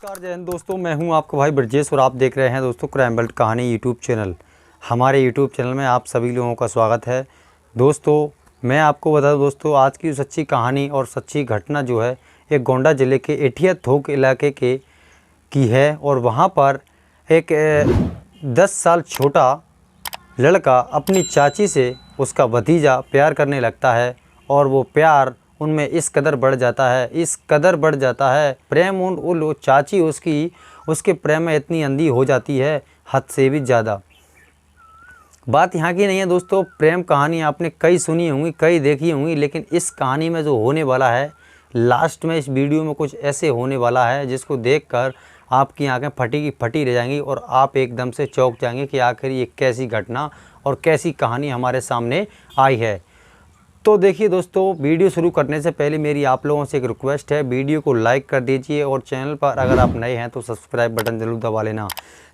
नमस्कार जय हिंद दोस्तों, मैं हूं आपका भाई ब्रजेश और आप देख रहे हैं दोस्तों क्राइम बेल्ट कहानी यूट्यूब चैनल। हमारे यूट्यूब चैनल में आप सभी लोगों का स्वागत है। दोस्तों मैं आपको बता दूं दोस्तों, आज की सच्ची कहानी और सच्ची घटना जो है एक गोंडा ज़िले के एठिया थोक इलाके की है। और वहां पर एक 10 साल छोटा लड़का अपनी चाची से उसका भतीजा प्यार करने लगता है और वो प्यार उनमें इस कदर बढ़ जाता है, प्रेम उन चाची उसके प्रेम में इतनी अंधी हो जाती है, हद से भी ज़्यादा। बात यहाँ की नहीं है दोस्तों, प्रेम कहानी आपने कई सुनी होंगी, कई देखी होंगी, लेकिन इस कहानी में जो होने वाला है लास्ट में, इस वीडियो में कुछ ऐसे होने वाला है जिसको देखकर आपकी आंखें फटी की फटी रह जाएंगी और आप एकदम से चौंक जाएंगे कि आखिर ये कैसी घटना और कैसी कहानी हमारे सामने आई है। तो देखिए दोस्तों, वीडियो शुरू करने से पहले मेरी आप लोगों से एक रिक्वेस्ट है, वीडियो को लाइक कर दीजिए और चैनल पर अगर आप नए हैं तो सब्सक्राइब बटन ज़रूर दबा लेना,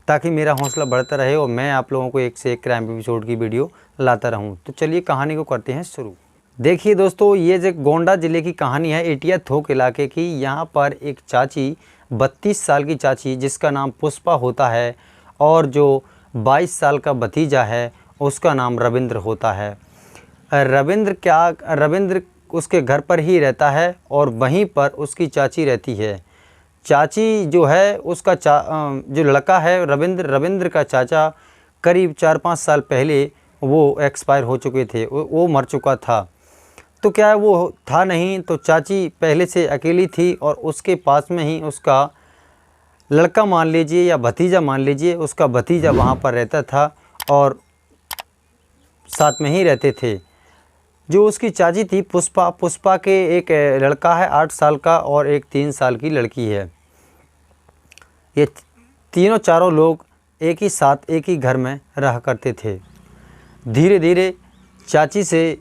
ताकि मेरा हौसला बढ़ता रहे और मैं आप लोगों को एक से एक क्राइम एपिसोड की वीडियो लाता रहूं। तो चलिए कहानी को करते हैं शुरू। देखिए दोस्तों, ये जो गोंडा ज़िले की कहानी है एठिया थोक इलाके की, यहाँ पर एक चाची 32 साल की चाची जिसका नाम पुष्पा होता है और जो 22 साल का भतीजा है उसका नाम रविंद्र होता है। रविंद्र उसके घर पर ही रहता है और वहीं पर उसकी चाची रहती है। चाची जो है उसका जो लड़का है रविंद्र का चाचा करीब 4-5 साल पहले वो एक्सपायर हो चुके थे, वो मर चुका था। तो क्या है, वो था नहीं, तो चाची पहले से अकेली थी और उसके पास में ही उसका लड़का मान लीजिए या भतीजा मान लीजिए, उसका भतीजा वहाँ पर रहता था और साथ में ही रहते थे। जो उसकी चाची थी पुष्पा के एक लड़का है 8 साल का और एक 3 साल की लड़की है। ये तीनों चारों लोग एक ही साथ एक ही घर में रहा करते थे। धीरे धीरे चाची से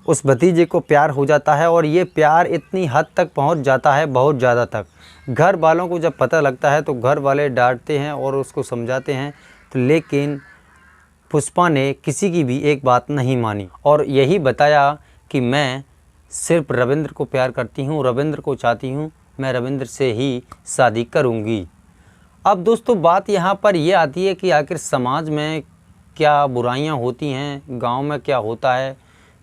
उस भतीजे को प्यार हो जाता है और ये प्यार इतनी हद तक पहुंच जाता है, बहुत ज़्यादा तक। घर वालों को जब पता लगता है तो घर वाले डांटते हैं और उसको समझाते हैं, तो लेकिन पुष्पा ने किसी की भी एक बात नहीं मानी और यही बताया कि मैं सिर्फ रविंद्र को प्यार करती हूँ, रविंद्र को चाहती हूँ, मैं रविंद्र से ही शादी करूँगी। अब दोस्तों बात यहाँ पर यह आती है कि आखिर समाज में क्या बुराइयाँ होती हैं, गांव में क्या होता है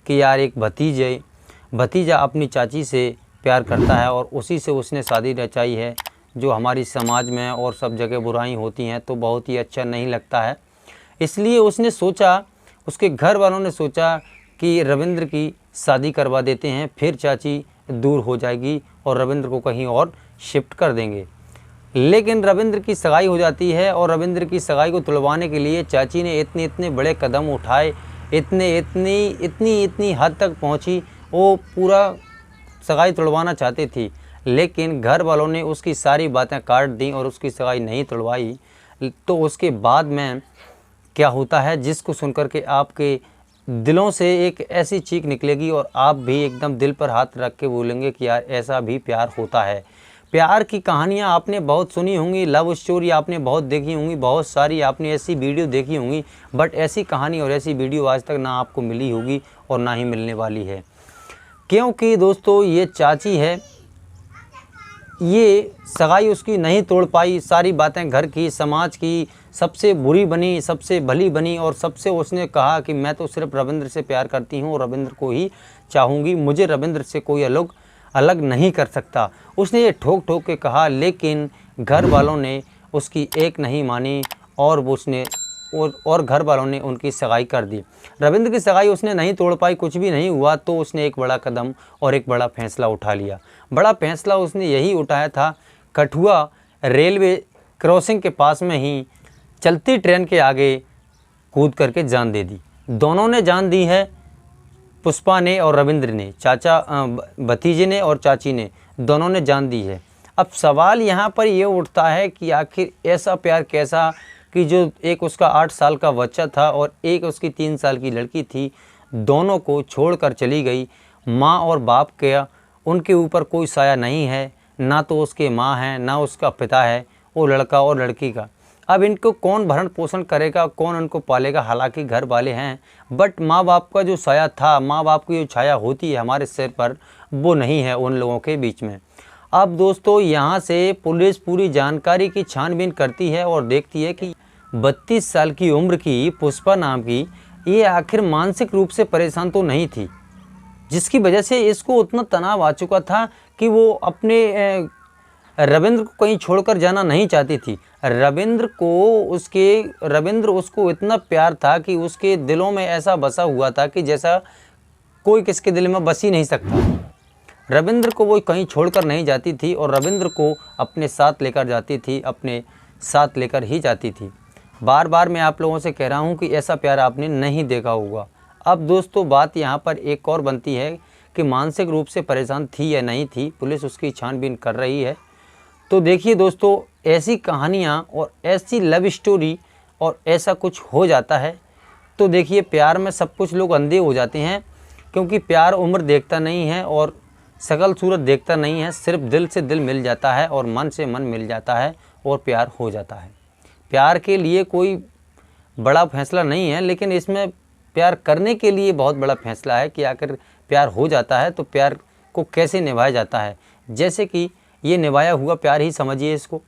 कि यार एक भतीजा अपनी चाची से प्यार करता है और उसी से उसने शादी रचाई है। जो हमारी समाज में और सब जगह बुराई होती हैं तो बहुत ही अच्छा नहीं लगता है। इसलिए उसने सोचा, उसके घर वालों ने सोचा कि रविंद्र की शादी करवा देते हैं, फिर चाची दूर हो जाएगी और रविंद्र को कहीं और शिफ्ट कर देंगे। लेकिन रविंद्र की सगाई हो जाती है और रविंद्र की सगाई को तुड़वाने के लिए चाची ने इतने बड़े कदम उठाए, इतनी हद तक पहुंची, वो पूरा सगाई तुड़वाना चाहती थी, लेकिन घर वालों ने उसकी सारी बातें काट दी और उसकी सगाई नहीं तुड़वाई। तो उसके बाद में क्या होता है, जिसको सुनकर के आपके दिलों से एक ऐसी चीख निकलेगी और आप भी एकदम दिल पर हाथ रख के बोलेंगे कि यार ऐसा भी प्यार होता है। प्यार की कहानियाँ आपने बहुत सुनी होंगी, लव स्टोरी आपने बहुत देखी होंगी, बहुत सारी आपने ऐसी वीडियो देखी होंगी, बट ऐसी कहानी और ऐसी वीडियो आज तक ना आपको मिली होगी और ना ही मिलने वाली है। क्योंकि दोस्तों ये चाची है, ये सगाई उसकी नहीं तोड़ पाई, सारी बातें घर की समाज की सबसे बुरी बनी, सबसे भली बनी और सबसे उसने कहा कि मैं तो सिर्फ रविंद्र से प्यार करती हूँ और रविंद्र को ही चाहूँगी, मुझे रविंद्र से कोई अलग नहीं कर सकता। उसने ये ठोक ठोक के कहा, लेकिन घर वालों ने उसकी एक नहीं मानी और घर वालों ने उनकी सगाई कर दी। रविंद्र की सगाई उसने नहीं तोड़ पाई, कुछ भी नहीं हुआ, तो उसने एक बड़ा कदम और एक बड़ा फैसला उठा लिया। बड़ा फैसला उसने यही उठाया था, कठुआ रेलवे क्रॉसिंग के पास में ही चलती ट्रेन के आगे कूद करके जान दे दी। दोनों ने जान दी है, पुष्पा ने और रविंद्र ने, भतीजे ने और चाची ने, दोनों ने जान दी है। अब सवाल यहाँ पर ये उठता है कि आखिर ऐसा प्यार कैसा कि जो एक उसका 8 साल का बच्चा था और एक उसकी 3 साल की लड़की थी, दोनों को छोड़कर चली गई। माँ और बाप का उनके ऊपर कोई साया नहीं है, ना तो उसके माँ है ना उसका पिता है, वो लड़का और लड़की का। अब इनको कौन भरण पोषण करेगा, कौन उनको पालेगा? हालांकि घर वाले हैं, बट माँ बाप का जो साया था, माँ बाप की जो छाया होती है हमारे सिर पर, वो नहीं है उन लोगों के बीच में। अब दोस्तों यहाँ से पुलिस पूरी जानकारी की छानबीन करती है और देखती है कि 32 साल की उम्र की पुष्पा नाम की ये आखिर मानसिक रूप से परेशान तो नहीं थी, जिसकी वजह से इसको उतना तनाव आ चुका था कि वो अपने रविंद्र को कहीं छोड़कर जाना नहीं चाहती थी। रविंद्र उसको इतना प्यार था कि उसके दिलों में ऐसा बसा हुआ था कि जैसा कोई किसके दिल में बस ही नहीं सकता। रविंद्र को वो कहीं छोड़कर नहीं जाती थी और रविंद्र को अपने साथ लेकर जाती थी, अपने साथ लेकर ही जाती थी। बार बार मैं आप लोगों से कह रहा हूँ कि ऐसा प्यार आपने नहीं देखा होगा। अब दोस्तों बात यहाँ पर एक और बनती है कि मानसिक रूप से परेशान थी या नहीं थी, पुलिस उसकी छानबीन कर रही है। तो देखिए दोस्तों, ऐसी कहानियाँ और ऐसी लव स्टोरी और ऐसा कुछ हो जाता है तो देखिए प्यार में सब कुछ लोग अंधे हो जाते हैं, क्योंकि प्यार उम्र देखता नहीं है और शकल सूरत देखता नहीं है, सिर्फ दिल से दिल मिल जाता है और मन से मन मिल जाता है और प्यार हो जाता है। प्यार के लिए कोई बड़ा फैसला नहीं है, लेकिन इसमें प्यार करने के लिए बहुत बड़ा फैसला है कि आखिर प्यार हो जाता है तो प्यार को कैसे निभाया जाता है। जैसे कि ये निभाया हुआ प्यार ही समझिए इसको।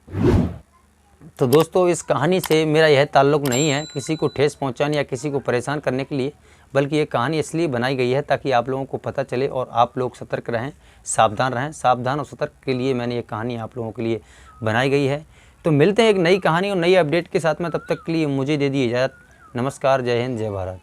तो दोस्तों इस कहानी से मेरा यह ताल्लुक़ नहीं है किसी को ठेस पहुंचाने या किसी को परेशान करने के लिए, बल्कि ये कहानी इसलिए बनाई गई है ताकि आप लोगों को पता चले और आप लोग सतर्क रहें, सावधान रहें। सावधान और सतर्क के लिए मैंने ये कहानी आप लोगों के लिए बनाई गई है। तो मिलते हैं एक नई कहानी और नई अपडेट के साथ में, तब तक के लिए मुझे दे दी इजाज़त। नमस्कार, जय हिंद, जय भारत।